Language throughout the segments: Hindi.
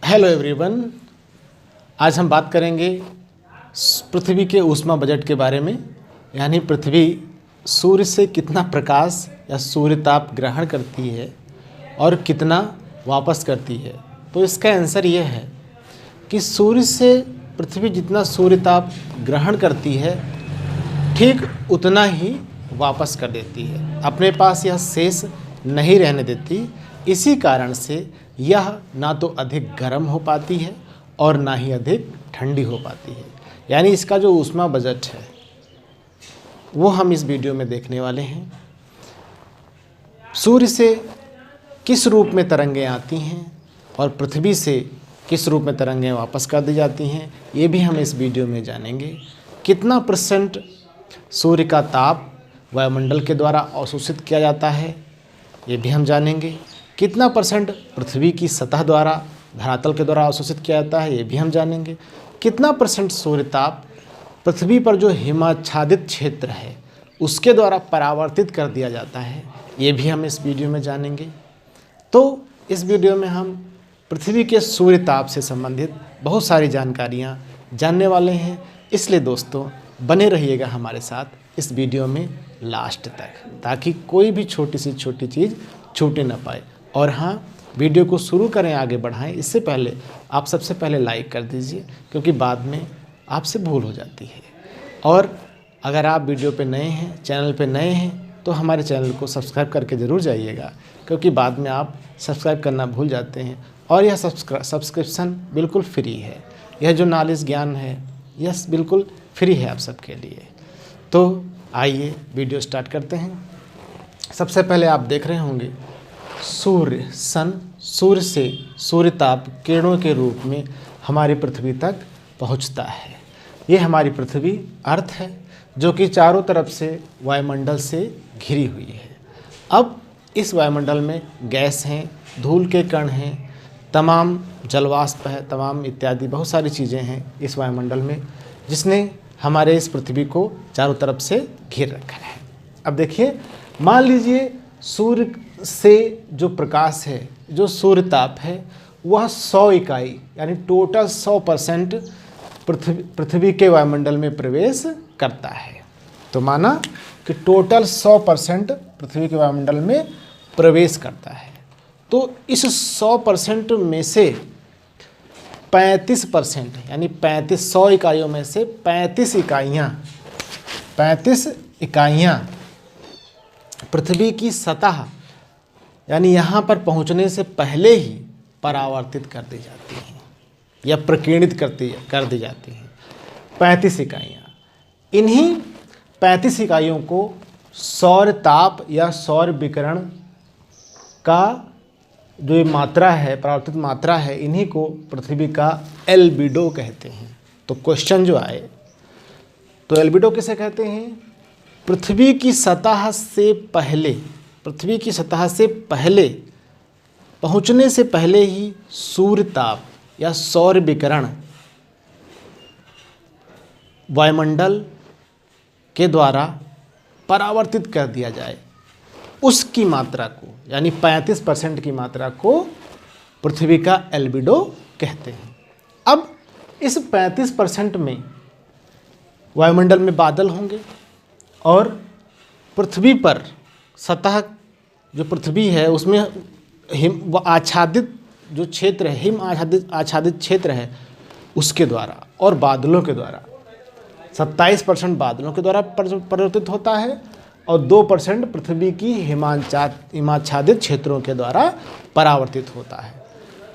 Hello everyone. आज हम बात करेंगे पृथ्वी के ऊष्मा बजट के बारे में। यानी पृथ्वी सूर्य से कितना प्रकाश या सूर्य ताप ग्रहण करती है और कितना वापस करती है। तो इसका आंसर यह है कि सूर्य से पृथ्वी जितना सूर्य ताप ग्रहण करती है ठीक उतना ही वापस कर देती है, अपने पास यह शेष नहीं रहने देती। इसी कारण से यह ना तो अधिक गर्म हो पाती है और ना ही अधिक ठंडी हो पाती है। यानी इसका जो ऊष्मा बजट है वो हम इस वीडियो में देखने वाले हैं। सूर्य से किस रूप में तरंगें आती हैं और पृथ्वी से किस रूप में तरंगें वापस कर दी जाती हैं, ये भी हम इस वीडियो में जानेंगे। कितना % सूर्य का ताप वायुमंडल के द्वारा अवशोषित किया जाता है, ये भी हम जानेंगे। कितना % पृथ्वी की सतह द्वारा धरातल के द्वारा अवशोषित किया जाता है, ये भी हम जानेंगे। कितना % सूर्य ताप पृथ्वी पर जो हिमाच्छादित क्षेत्र है उसके द्वारा परावर्तित कर दिया जाता है, ये भी हम इस वीडियो में जानेंगे। तो इस वीडियो में हम पृथ्वी के सूर्य ताप से संबंधित बहुत सारी जानकारियाँ जानने वाले हैं। इसलिए दोस्तों बने रहिएगा हमारे साथ इस वीडियो में लास्ट तक, ताकि कोई भी छोटी सी छोटी चीज़ छूटे ना पाए। और हाँ, वीडियो को शुरू करें, आगे बढ़ाएं, इससे पहले आप सबसे पहले लाइक कर दीजिए, क्योंकि बाद में आपसे भूल हो जाती है। और अगर आप वीडियो पे नए हैं, चैनल पे नए हैं, तो हमारे चैनल को सब्सक्राइब करके ज़रूर जाइएगा, क्योंकि बाद में आप सब्सक्राइब करना भूल जाते हैं। और यह सब्सक्रिप्शन बिल्कुल फ्री है। यह जो नॉलेज ज्ञान है यह बिल्कुल फ्री है आप सबके लिए। तो आइए वीडियो स्टार्ट करते हैं। सबसे पहले आप देख रहे होंगे सूर्य से सूर्य ताप किरणों के रूप में हमारी पृथ्वी तक पहुंचता है। ये हमारी पृथ्वी अर्थ है, जो कि चारों तरफ से वायुमंडल से घिरी हुई है। अब इस वायुमंडल में गैस हैं, धूल के कण हैं, तमाम जलवाष्प है, तमाम इत्यादि बहुत सारी चीज़ें हैं इस वायुमंडल में, जिसने हमारे इस पृथ्वी को चारों तरफ से घेर रखा है। अब देखिए, मान लीजिए सूर्य से जो प्रकाश है, जो सूर्य ताप है, वह 100 इकाई यानी टोटल 100% पृथ्वी के वायुमंडल में प्रवेश करता है। तो माना कि टोटल 100% पृथ्वी के वायुमंडल में प्रवेश करता है। तो इस 100% में से 35% यानी 100 इकाइयों में से 35 इकाइयाँ पृथ्वी की सतह यानी यहाँ पर पहुँचने से पहले ही परावर्तित कर दी जाती हैं या प्रकीर्णित कर दी जाती हैं। 35 इकाइयाँ। इन्हीं 35 इकाइयों को सौर ताप या सौर विकिरण का जो मात्रा है, परावर्तित मात्रा है, इन्हीं को पृथ्वी का एल्बिडो कहते हैं। तो क्वेश्चन जो आए, तो एल्बिडो किसे कहते हैं? पृथ्वी की सतह से पहले पहुंचने से पहले ही सूर्य ताप या सौर विकिरण वायुमंडल के द्वारा परावर्तित कर दिया जाए, उसकी मात्रा को यानी 35% की मात्रा को पृथ्वी का एल्बिडो कहते हैं। अब इस 35% में वायुमंडल में बादल होंगे और पृथ्वी पर सतह जो पृथ्वी है उसमें हिम आच्छादित जो क्षेत्र है, हिम आच्छादित क्षेत्र है, उसके द्वारा और बादलों के द्वारा 27% बादलों के द्वारा परिवर्तित होता है और 2% पृथ्वी की हिमाच्छादित क्षेत्रों के द्वारा परावर्तित होता है।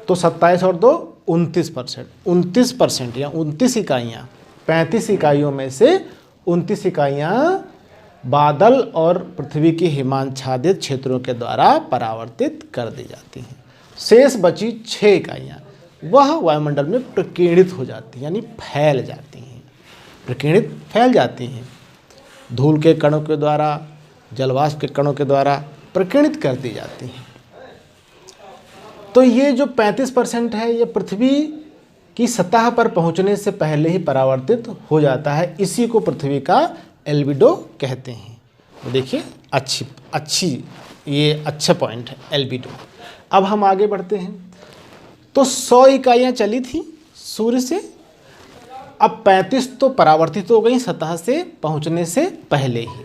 तो 27 और 2 29% या 29 इकाइयाँ, 35 इकाइयों में से 29 इकाइयाँ बादल और पृथ्वी की हिमाच्छादित क्षेत्रों के द्वारा परावर्तित कर दी जाती हैं। शेष बची 6 इकाइयाँ वह वायुमंडल में प्रकीर्णित हो जाती हैं, यानी फैल जाती हैं। धूल के कणों के द्वारा, जलवाष्प के कणों के द्वारा प्रकीर्णित कर दी जाती हैं। तो ये जो 35% है, ये पृथ्वी की सतह पर पहुंचने से पहले ही परावर्तित हो जाता है। इसी को पृथ्वी का एल्बिडो कहते हैं। तो देखिए, अच्छा पॉइंट है एल्बिडो। अब हम आगे बढ़ते हैं। तो 100 इकाइयाँ चली थी सूर्य से, अब 35 तो परावर्तित हो गई सतह से पहुंचने से पहले ही।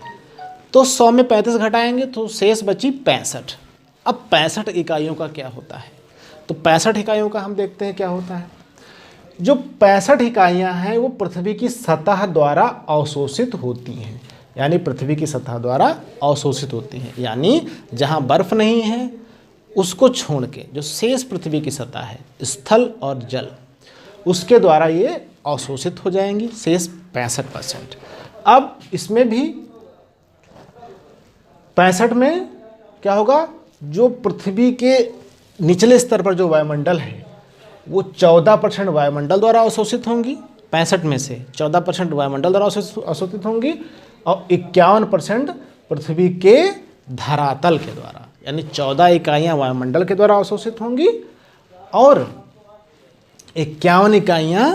तो 100 में 35 घटाएंगे तो शेष बची 65। अब 65 इकाइयों का क्या होता है? तो 65 इकाइयों का हम देखते हैं क्या होता है। जो 65 इकाइयाँ हैं वो पृथ्वी की सतह द्वारा अवशोषित होती हैं, यानी पृथ्वी की सतह द्वारा अवशोषित होती हैं, यानी जहाँ बर्फ नहीं है उसको छोड़ के जो शेष पृथ्वी की सतह है, स्थल और जल, उसके द्वारा ये अवशोषित हो जाएंगी, शेष 65%। अब इसमें भी 65 में क्या होगा, जो पृथ्वी के निचले स्तर पर जो वायुमंडल है वो 14% वायुमंडल द्वारा अवशोषित होंगी। 65 में से 14% वायुमंडल द्वारा अवशोषित होंगी और 51% पृथ्वी के धरातल के द्वारा, यानी 14 इकाइयाँ वायुमंडल के द्वारा अवशोषित होंगी और 51 इकाइयाँ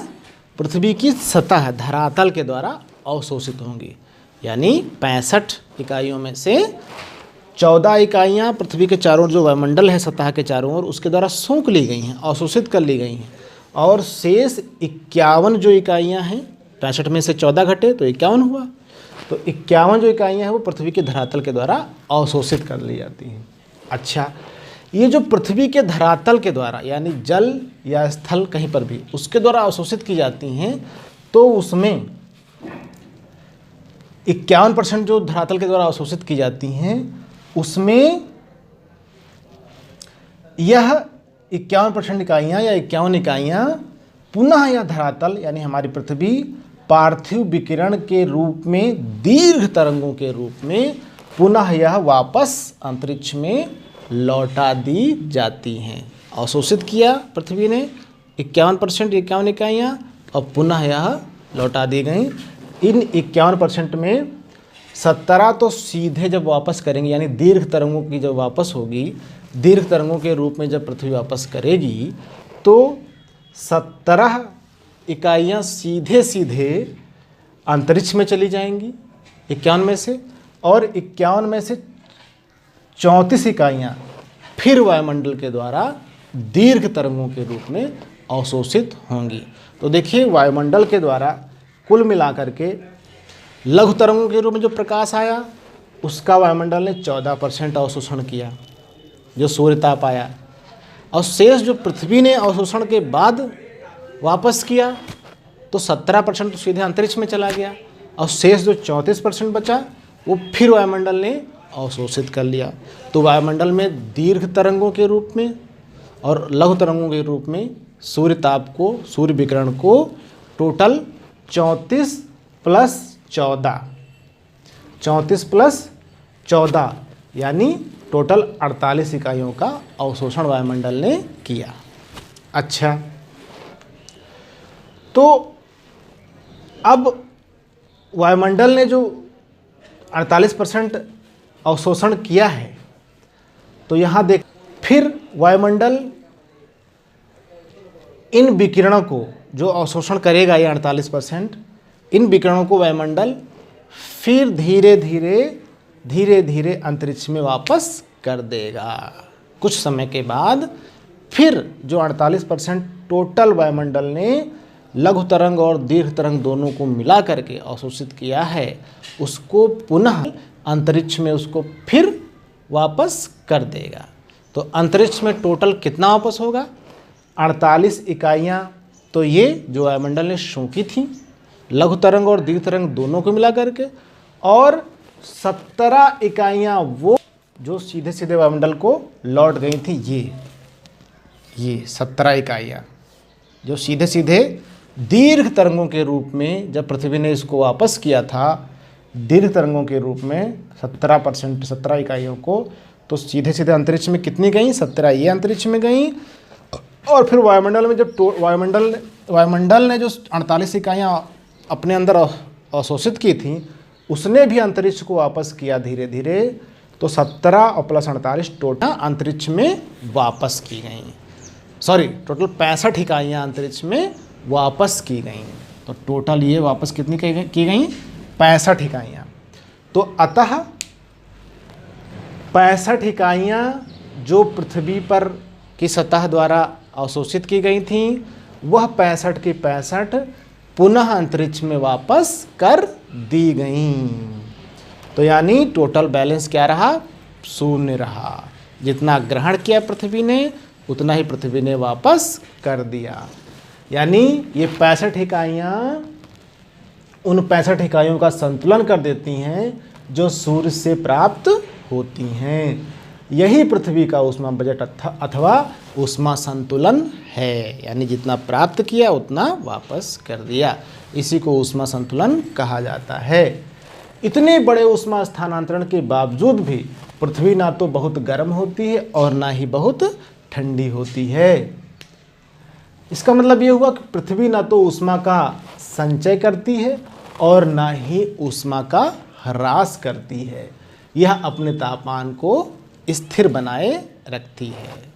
पृथ्वी की सतह धरातल के द्वारा अवशोषित होंगी। यानी 65 इकाइयों में से 14 इकाइयाँ पृथ्वी के चारों ओर जो वायुमंडल है सतह के चारों ओर उसके द्वारा सोख ली गई हैं, अवशोषित कर ली गई हैं, और शेष 51 जो इकाइयाँ हैं, 65 में से 14 घटे तो 51 हुआ, तो 51 जो इकाइयाँ हैं वो पृथ्वी के धरातल के द्वारा अवशोषित कर ली जाती हैं। अच्छा, ये जो पृथ्वी के धरातल के द्वारा यानी जल या स्थल कहीं पर भी उसके द्वारा अवशोषित की जाती हैं, तो उसमें 51% जो धरातल के द्वारा अवशोषित की जाती हैं उसमें यह 51% इकाइयाँ या 51 इकाइयाँ पुनः यह धरातल यानी हमारी पृथ्वी पार्थिव विकिरण के रूप में दीर्घ तरंगों के रूप में पुनः यह वापस अंतरिक्ष में लौटा दी जाती हैं। अवशोषित किया पृथ्वी ने 51% 51 इकाइयाँ और पुनः यह लौटा दी गई। इन 51% में 17 तो सीधे जब वापस करेंगे, यानी दीर्घ तरंगों की जब वापस होगी, दीर्घ तरंगों के रूप में जब पृथ्वी वापस करेगी तो 17 इकाइयाँ सीधे सीधे अंतरिक्ष में चली जाएंगी 51 में से, और 51 में से 34 इकाइयाँ फिर वायुमंडल के द्वारा दीर्घ तरंगों के रूप में अवशोषित होंगी। तो देखिए वायुमंडल के द्वारा कुल मिलाकर के लघु तरंगों के रूप में जो प्रकाश आया उसका वायुमंडल ने 14% अवशोषण किया, जो सूर्य ताप आया, और शेष जो पृथ्वी ने अवशोषण के बाद वापस किया तो 17% तो सीधे अंतरिक्ष में चला गया, और शेष जो 34% बचा वो फिर वायुमंडल ने अवशोषित कर लिया। तो वायुमंडल में दीर्घ तरंगों के रूप में और लघु तरंगों के रूप में सूर्य ताप को, सूर्य विकिरण को टोटल 34 प्लस 14 यानी टोटल 48 इकाइयों का अवशोषण वायुमंडल ने किया। अच्छा, तो अब वायुमंडल ने जो 48% अवशोषण किया है, तो यहाँ देख फिर वायुमंडल इन विकिरणों को जो अवशोषण करेगा ये 48%, इन विकिरणों को वायुमंडल फिर धीरे धीरे अंतरिक्ष में वापस कर देगा। कुछ समय के बाद फिर जो 48% टोटल वायुमंडल ने लघु तरंग और दीर्घ तरंग दोनों को मिला करके अवशोषित किया है उसको पुनः अंतरिक्ष में उसको फिर वापस कर देगा। तो अंतरिक्ष में टोटल कितना वापस होगा? 48 इकाइयाँ तो ये जो वायुमंडल ने शोंकी थी लघु तरंग और दीर्घ तरंग दोनों को मिला करके, और 17 इकाइयाँ वो जो सीधे सीधे वायुमंडल को लौट गई थी। ये 17 इकाइयाँ जो सीधे सीधे दीर्घ तरंगों के रूप में जब पृथ्वी ने इसको वापस किया था, दीर्घ तरंगों के रूप में 17 इकाइयों को, तो सीधे सीधे अंतरिक्ष में कितनी गई? 17 ये अंतरिक्ष में गई, और फिर वायुमंडल में जब वायुमंडल ने जो 48 इकाइयाँ अपने अंदर अवशोषित की थी उसने भी अंतरिक्ष को वापस किया धीरे धीरे, तो 17 और प्लस 48 टोटल अंतरिक्ष में वापस की गई। सॉरी, टोटल 65 इकाइयाँ अंतरिक्ष में वापस की गई। तो टोटल ये वापस कितनी की गई? 65 इकाइयाँ। तो अतः 65 इकाइयाँ जो पृथ्वी पर की सतह द्वारा अवशोषित की गई थी वह 65 की 65 पुनः अंतरिक्ष में वापस कर दी गई। तो यानी टोटल बैलेंस क्या रहा? शून्य रहा। जितना ग्रहण किया पृथ्वी ने उतना ही पृथ्वी ने वापस कर दिया। यानी ये 65 इकाइयाँ उन 65 इकाइयों का संतुलन कर देती हैं जो सूर्य से प्राप्त होती हैं। यही पृथ्वी का ऊष्मा बजट अथवा ऊष्मा संतुलन है। यानी जितना प्राप्त किया उतना वापस कर दिया, इसी को ऊष्मा संतुलन कहा जाता है। इतने बड़े ऊष्मा स्थानांतरण के बावजूद भी पृथ्वी ना तो बहुत गर्म होती है और ना ही बहुत ठंडी होती है। इसका मतलब ये हुआ कि पृथ्वी ना तो ऊष्मा का संचय करती है और ना ही ऊष्मा का ह्रास करती है। यह अपने तापमान को स्थिर बनाए रखती है।